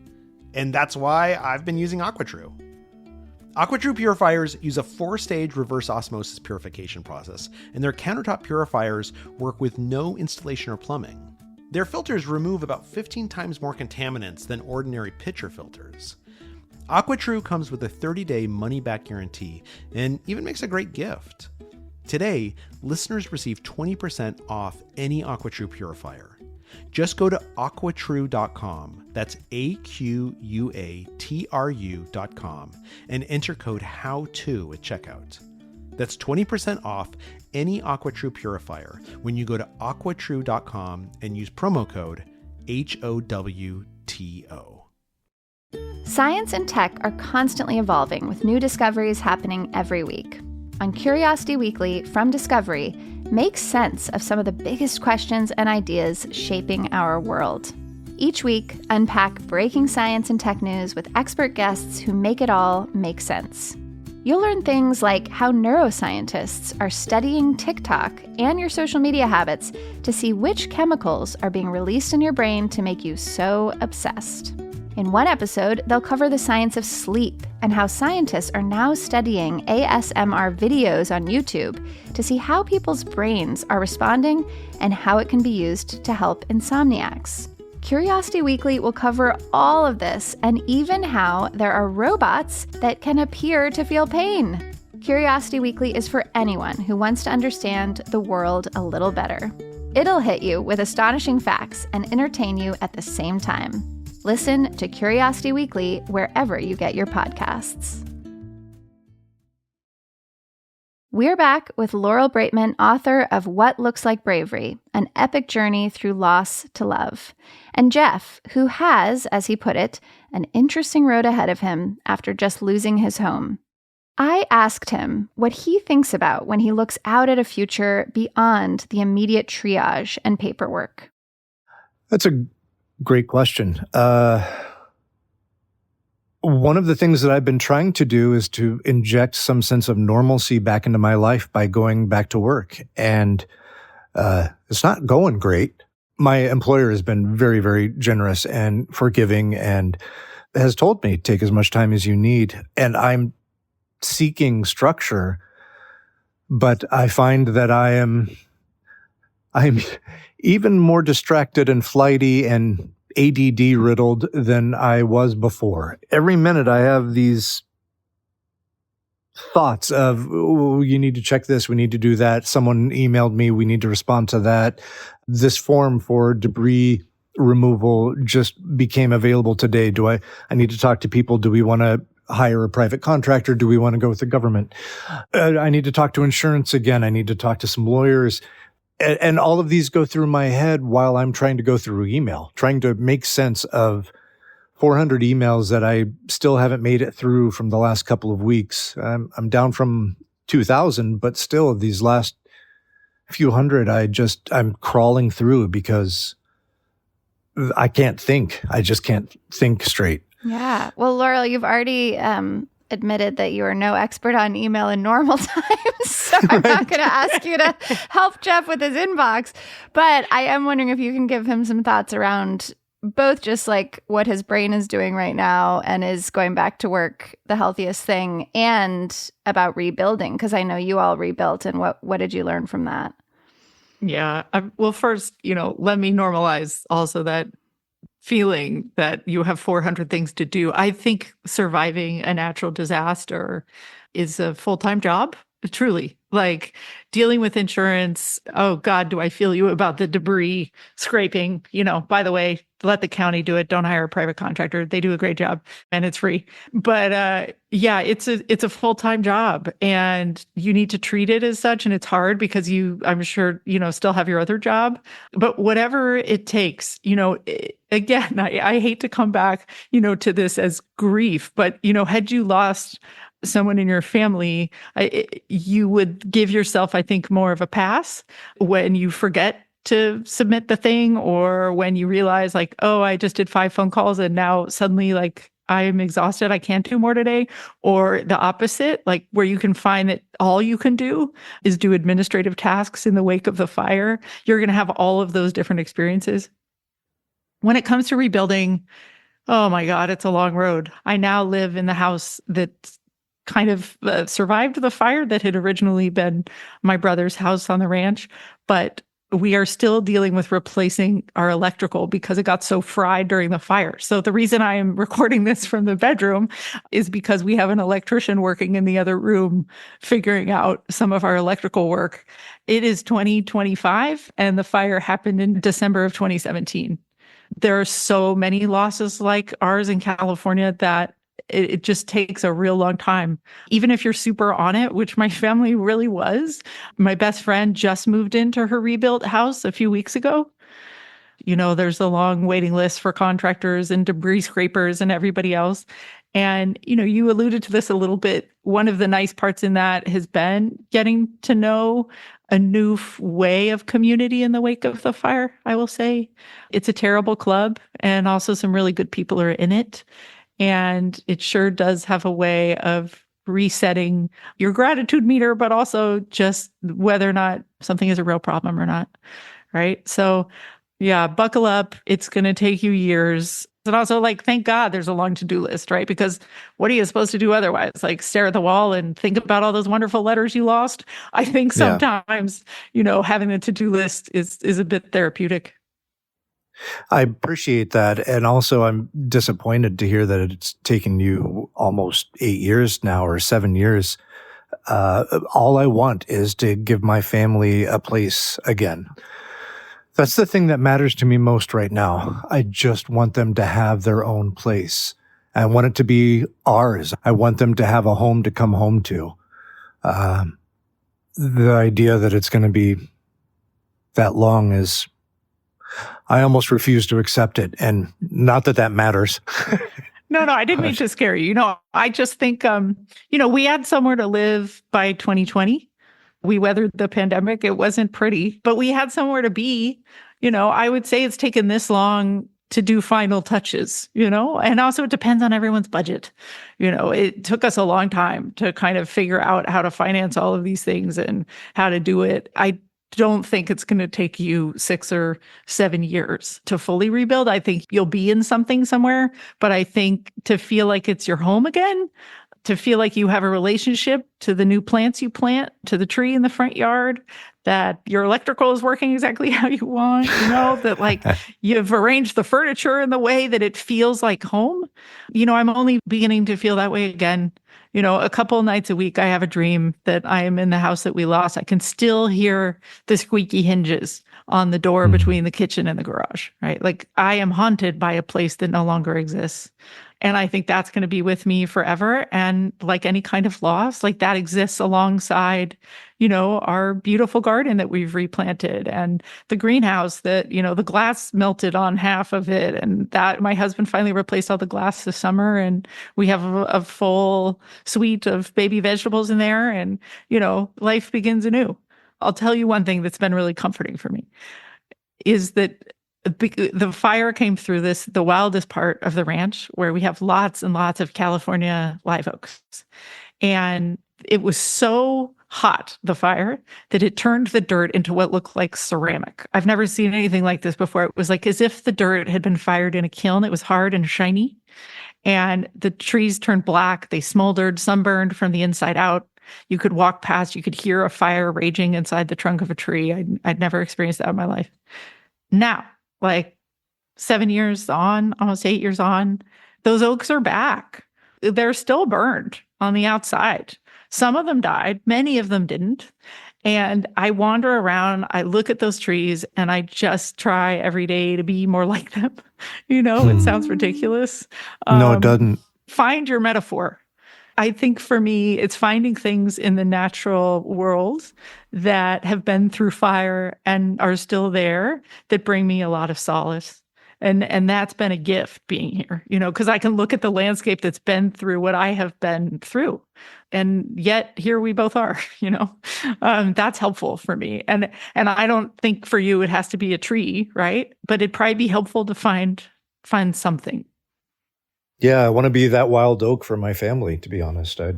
And that's why I've been using AquaTrue. AquaTrue purifiers use a 4-stage reverse osmosis purification process, and their countertop purifiers work with no installation or plumbing. Their filters remove about 15 times more contaminants than ordinary pitcher filters. AquaTrue comes with a 30-day money-back guarantee and even makes a great gift. Today, listeners receive 20% off any AquaTrue purifier. Just go to aquatrue.com, that's AQUATRU.com, and enter code HOWTO at checkout. That's 20% off any AquaTrue purifier when you go to aquatrue.com and use promo code HOWTO. Science and tech are constantly evolving with new discoveries happening every week. On Curiosity Weekly from Discovery, make sense of some of the biggest questions and ideas shaping our world. Each week, unpack breaking science and tech news with expert guests who make it all make sense. You'll learn things like how neuroscientists are studying TikTok and your social media habits to see which chemicals are being released in your brain to make you so obsessed. In one episode, they'll cover the science of sleep and how scientists are now studying ASMR videos on YouTube to see how people's brains are responding and how it can be used to help insomniacs. Curiosity Weekly will cover all of this and even how there are robots that can appear to feel pain. Curiosity Weekly is for anyone who wants to understand the world a little better. It'll hit you with astonishing facts and entertain you at the same time. Listen to Curiosity Weekly wherever you get your podcasts. We're back with Laurel Braitman, author of What Looks Like Bravery, an epic journey through loss to love, and Jeff, who has, as he put it, an interesting road ahead of him after just losing his home. I asked him what he thinks about when he looks out at a future beyond the immediate triage and paperwork. That's a great question. One of the things that I've been trying to do is to inject some sense of normalcy back into my life by going back to work. And it's not going great. My employer has been very, very generous and forgiving and has told me, take as much time as you need. And I'm seeking structure, but I find that I'm even more distracted and flighty and ADD riddled than I was before. Every minute I have these thoughts of, oh, you need to check this, we need to do that. Someone emailed me, we need to respond to that. This form for debris removal just became available today. I need to talk to people? Do we want to hire a private contractor? Do we want to go with the government? I need to talk to insurance again. I need to talk to some lawyers. And all of these go through my head while I'm trying to go through email, trying to make sense of 400 emails that I still haven't made it through from the last couple of weeks. I'm down from 2,000, but still these last few hundred, I'm crawling through because I can't think. I just can't think straight. Yeah. Well, Laurel, you've already admitted that you are no expert on email in normal times, so I'm not going to ask you to help Jeff with his inbox. But I am wondering if you can give him some thoughts around both just like what his brain is doing right now and is going back to work the healthiest thing, and about rebuilding, because I know you all rebuilt, and what did you learn from that? Yeah. Well, first, let me normalize also that feeling that you have 400 things to do. I think surviving a natural disaster is a full-time job. Truly, like dealing with insurance. Oh God, do I feel you about the debris scraping? By the way, let the county do it. Don't hire a private contractor. They do a great job and it's free. But yeah, it's a full-time job and you need to treat it as such. And it's hard because I'm sure, still have your other job, but whatever it takes, again, I hate to come back, to this as grief, but, had you lost someone in your family, you would give yourself, I think, more of a pass when you forget to submit the thing or when you realize like, oh, I just did 5 phone calls and now suddenly like I'm exhausted, I can't do more today. Or the opposite, like where you can find that all you can do is do administrative tasks in the wake of the fire. You're going to have all of those different experiences. When it comes to rebuilding, oh my God, it's a long road. I now live in the house that's kind of survived the fire that had originally been my brother's house on the ranch, but we are still dealing with replacing our electrical because it got so fried during the fire. So the reason I am recording this from the bedroom is because we have an electrician working in the other room figuring out some of our electrical work. It is 2025 and the fire happened in December of 2017. There are so many losses like ours in California that it just takes a real long time. Even if you're super on it, which my family really was. My best friend just moved into her rebuilt house a few weeks ago. There's a long waiting list for contractors and debris scrapers and everybody else. And, you alluded to this a little bit. One of the nice parts in that has been getting to know a new way of community in the wake of the fire, I will say. It's a terrible club and also some really good people are in it. And it sure does have a way of resetting your gratitude meter, but also just whether or not something is a real problem or not. Right. So yeah, buckle up. It's going to take you years. And also like, thank God there's a long to-do list, right? Because what are you supposed to do otherwise? Like stare at the wall and think about all those wonderful letters you lost. I think sometimes, having the to-do list is a bit therapeutic. I appreciate that. And also, I'm disappointed to hear that it's taken you almost 8 years now or 7 years. All I want is to give my family a place again. That's the thing that matters to me most right now. I just want them to have their own place. I want it to be ours. I want them to have a home to come home to. The idea that it's going to be that long is... I almost refuse to accept it. And not that that matters. No, I didn't mean to scare you. I just think, we had somewhere to live by 2020. We weathered the pandemic. It wasn't pretty, but we had somewhere to be. I would say it's taken this long to do final touches, and also it depends on everyone's budget. It took us a long time to kind of figure out how to finance all of these things and how to do it. I don't think it's going to take you 6 or 7 years to fully rebuild. I think you'll be in something somewhere, but I think to feel like it's your home again, to feel like you have a relationship to the new plants you plant, to the tree in the front yard, that your electrical is working exactly how you want, that like you've arranged the furniture in the way that it feels like home. I'm only beginning to feel that way again. A couple nights a week, I have a dream that I am in the house that we lost. I can still hear the squeaky hinges on the door between the kitchen and the garage, right? Like I am haunted by a place that no longer exists. And I think that's going to be with me forever. And like any kind of loss, like that exists alongside, our beautiful garden that we've replanted and the greenhouse that, the glass melted on half of it. And that my husband finally replaced all the glass this summer. And we have a full suite of baby vegetables in there. And, life begins anew. I'll tell you one thing that's been really comforting for me is that the fire came through the wildest part of the ranch where we have lots and lots of California live oaks. And it was so hot, the fire, that it turned the dirt into what looked like ceramic. I've never seen anything like this before. It was like as if the dirt had been fired in a kiln. It was hard and shiny. And the trees turned black. They smoldered, sunburned from the inside out. You could walk past, you could hear a fire raging inside the trunk of a tree. I'd never experienced that in my life. Now, like 7 years on, almost 8 years on, those oaks are back. They're still burned on the outside. Some of them died, many of them didn't. And I wander around, I look at those trees, and I just try every day to be more like them. It sounds ridiculous. No, it doesn't. Find your metaphor. I think for me, it's finding things in the natural world that have been through fire and are still there that bring me a lot of solace. And that's been a gift being here, because I can look at the landscape that's been through what I have been through. And yet here we both are, that's helpful for me. And I don't think for you, it has to be a tree, right? But it'd probably be helpful to find something. Yeah, I want to be that wild oak for my family, to be honest. I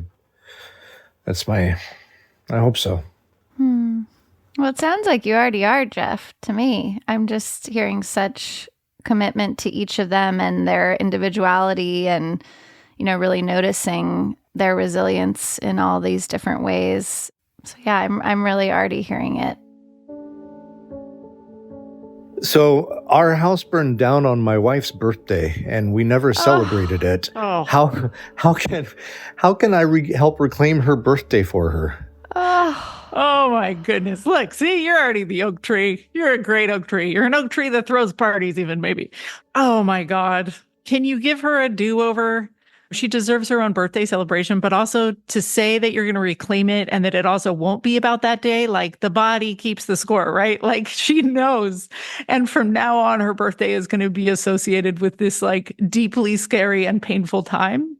hope so. Well, it sounds like you already are, Jeff, to me. I'm just hearing such commitment to each of them and their individuality and, really noticing their resilience in all these different ways. So yeah, I'm really already hearing it. So our house burned down on my wife's birthday, and we never celebrated it. Oh. How can I help reclaim her birthday for her? Oh my goodness. Look, see, you're already the oak tree. You're a great oak tree. You're an oak tree that throws parties even, maybe. Oh my God. Can you give her a do-over? She deserves her own birthday celebration, but also to say that you're going to reclaim it and that it also won't be about that day. Like the body keeps the score, right? Like she knows. And from now on, her birthday is going to be associated with this like deeply scary and painful time.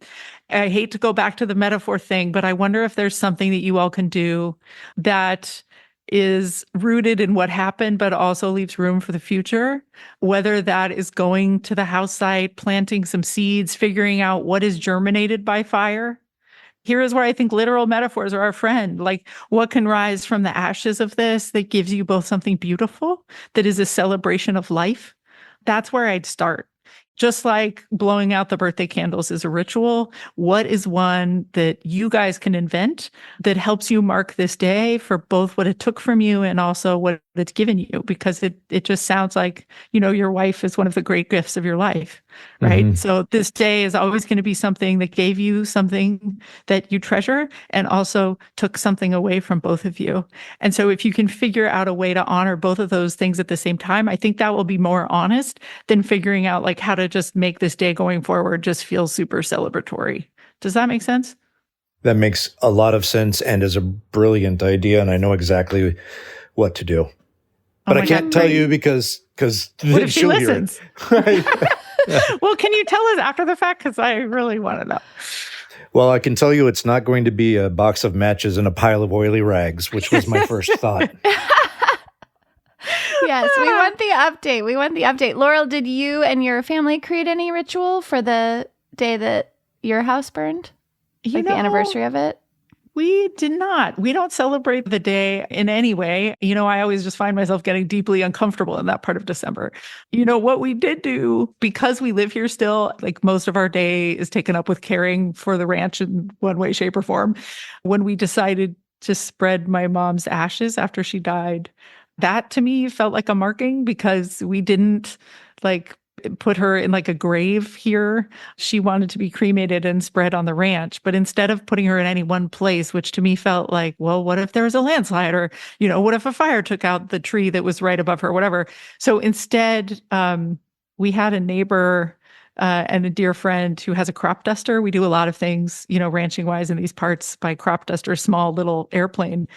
I hate to go back to the metaphor thing, but I wonder if there's something that you all can do that is rooted in what happened, but also leaves room for the future, whether that is going to the house site, planting some seeds, figuring out what is germinated by fire. Here is where I think literal metaphors are our friend. Like, what can rise from the ashes of this that gives you both something beautiful, that is a celebration of life? That's where I'd start. Just like blowing out the birthday candles is a ritual, what is one that you guys can invent that helps you mark this day for both what it took from you and also what it's given you? Because it just sounds like, your wife is one of the great gifts of your life, right? Mm-hmm. So this day is always going to be something that gave you something that you treasure and also took something away from both of you. And so if you can figure out a way to honor both of those things at the same time, I think that will be more honest than figuring out like how to just make this day going forward just feel super celebratory. Does that make sense? That makes a lot of sense and is a brilliant idea, and I know exactly what to do. But I can't tell you because what if she listens? Right? Well, can you tell us after the fact? Because I really want to know. Well, I can tell you it's not going to be a box of matches and a pile of oily rags, which was my first thought. Yes, we want the update. Laurel, did you and your family create any ritual for the day that your house burned? The anniversary of it? We did not. We don't celebrate the day in any way. I always just find myself getting deeply uncomfortable in that part of December. What we did do, because we live here still, like most of our day is taken up with caring for the ranch in one way, shape, or form. When we decided to spread my mom's ashes after she died, that to me felt like a marking because we didn't put her in like a grave here. She wanted to be cremated and spread on the ranch. But instead of putting her in any one place, which to me felt like, well, what if there was a landslide or, what if a fire took out the tree that was right above her, whatever. So instead, we had a neighbor and a dear friend who has a crop duster. We do a lot of things, ranching wise in these parts by crop duster, small little airplane.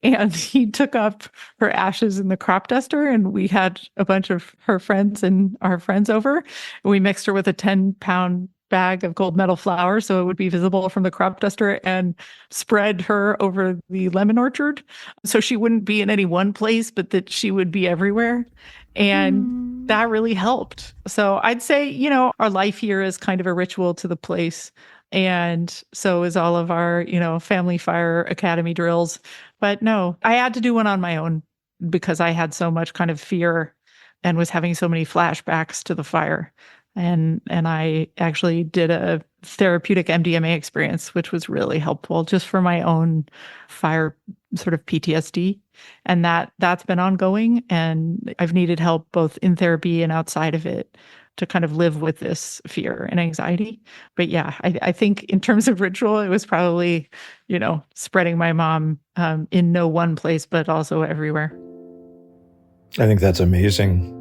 And he took up her ashes in the crop duster, and we had a bunch of her friends and our friends over. And we mixed her with a 10-pound bag of gold medal flour so it would be visible from the crop duster and spread her over the lemon orchard. So she wouldn't be in any one place, but that she would be everywhere. And that really helped. So I'd say, our life here is kind of a ritual to the place. And so is all of our, Family Fire Academy drills. But no, I had to do one on my own because I had so much kind of fear and was having so many flashbacks to the fire. And I actually did a therapeutic MDMA experience, which was really helpful just for my own fire sort of PTSD. And that's been ongoing. And I've needed help both in therapy and outside of it to kind of live with this fear and anxiety. But yeah, I think in terms of ritual, it was probably, spreading my mom in no one place, but also everywhere. I think that's amazing.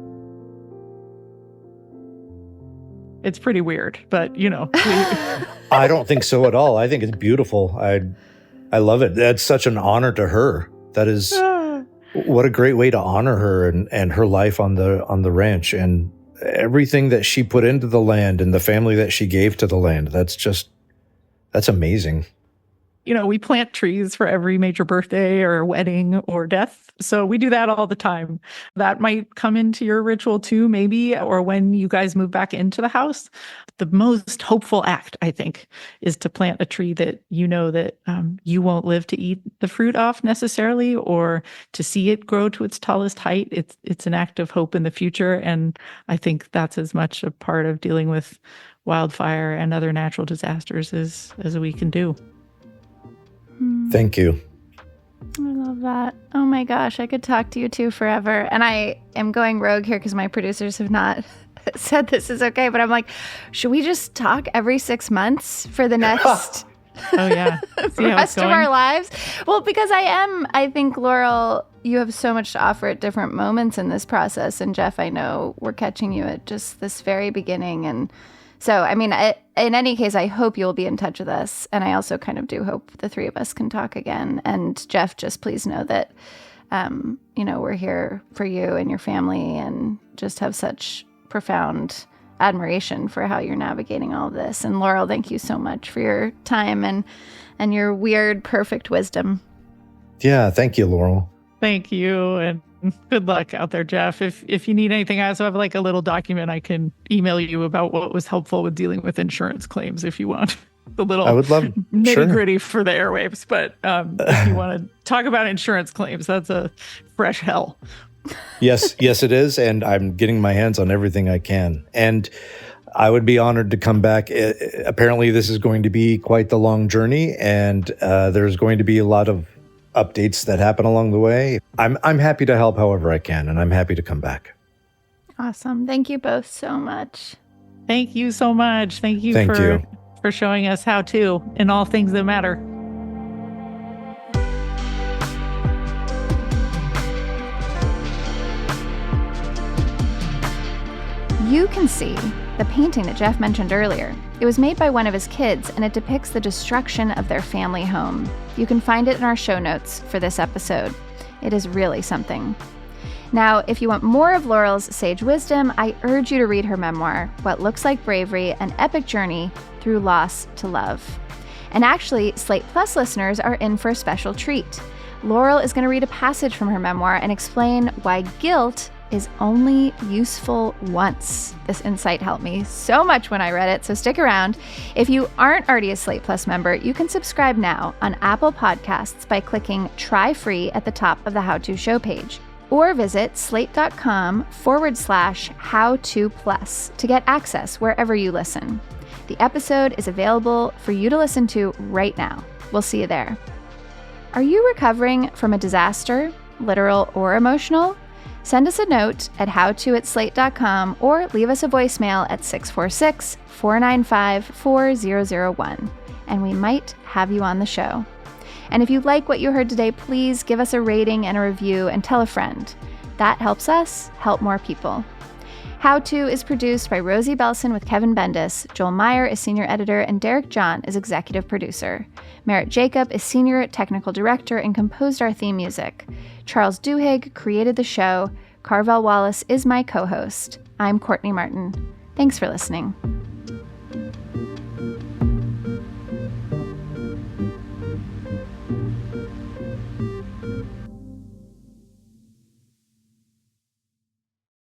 It's pretty weird, but I don't think so at all. I think it's beautiful. I love it. That's such an honor to her. That is what a great way to honor her and her life on the ranch and everything that she put into the land and the family that she gave to the land. That's amazing. We plant trees for every major birthday or wedding or death. So we do that all the time. That might come into your ritual too, maybe, or when you guys move back into the house. The most hopeful act, I think, is to plant a tree that that you won't live to eat the fruit off necessarily, or to see it grow to its tallest height. It's an act of hope in the future. And I think that's as much a part of dealing with wildfire and other natural disasters as we can do. Thank you. I love that. Oh my gosh, I could talk to you two forever. And I am going rogue here because my producers have not said this is okay, but I'm like, should we just talk every 6 months for the next rest of our lives? Well, because I think, Laurel, you have so much to offer at different moments in this process. And Jeff, I know we're catching you at just this very beginning. And so, in any case, I hope you'll be in touch with us. And I also kind of do hope the three of us can talk again. And Jeff, just please know that, we're here for you and your family and just have such profound admiration for how you're navigating all of this. And Laurel, thank you so much for your time and your weird, perfect wisdom. Yeah, thank you, Laurel. Thank you. And good luck out there, Jeff. If you need anything, I also have a little document I can email you about what was helpful with dealing with insurance claims if you want. The little I would love nitty gritty for the airwaves. But if you want to talk about insurance claims, that's a fresh hell. Yes, it is. And I'm getting my hands on everything I can. And I would be honored to come back. Apparently, this is going to be quite the long journey. And there's going to be a lot of updates that happen along the way. I'm happy to help however I can. And I'm happy to come back. Awesome. Thank you both so much. Thank you so much. Thank you for showing us how to in all things that matter. You can see the painting that Jeff mentioned earlier. It was made by one of his kids, and it depicts the destruction of their family home. You can find it in our show notes for this episode. It is really something. Now, if you want more of Laurel's sage wisdom, I urge you to read her memoir, What Looks Like Bravery, An Epic Journey Through Loss to Love. And actually, Slate Plus listeners are in for a special treat. Laurel is going to read a passage from her memoir and explain why guilt is only useful once. This insight helped me so much when I read it, so stick around. If you aren't already a Slate Plus member, you can subscribe now on Apple Podcasts by clicking Try Free at the top of the How To Show page. Or visit slate.com/how-to-plus to get access wherever you listen. The episode is available for you to listen to right now. We'll see you there. Are you recovering from a disaster, literal or emotional? Send us a note at howto@slate.com or leave us a voicemail at 646-495-4001, and we might have you on the show. And if you like what you heard today, please give us a rating and a review and tell a friend. That helps us help more people. How To is produced by Rosie Belson with Kevin Bendis. Joel Meyer is senior editor, and Derek John is executive producer. Merritt Jacob is senior technical director and composed our theme music. Charles Duhigg created the show. Carvel Wallace is my co-host. I'm Courtney Martin. Thanks for listening.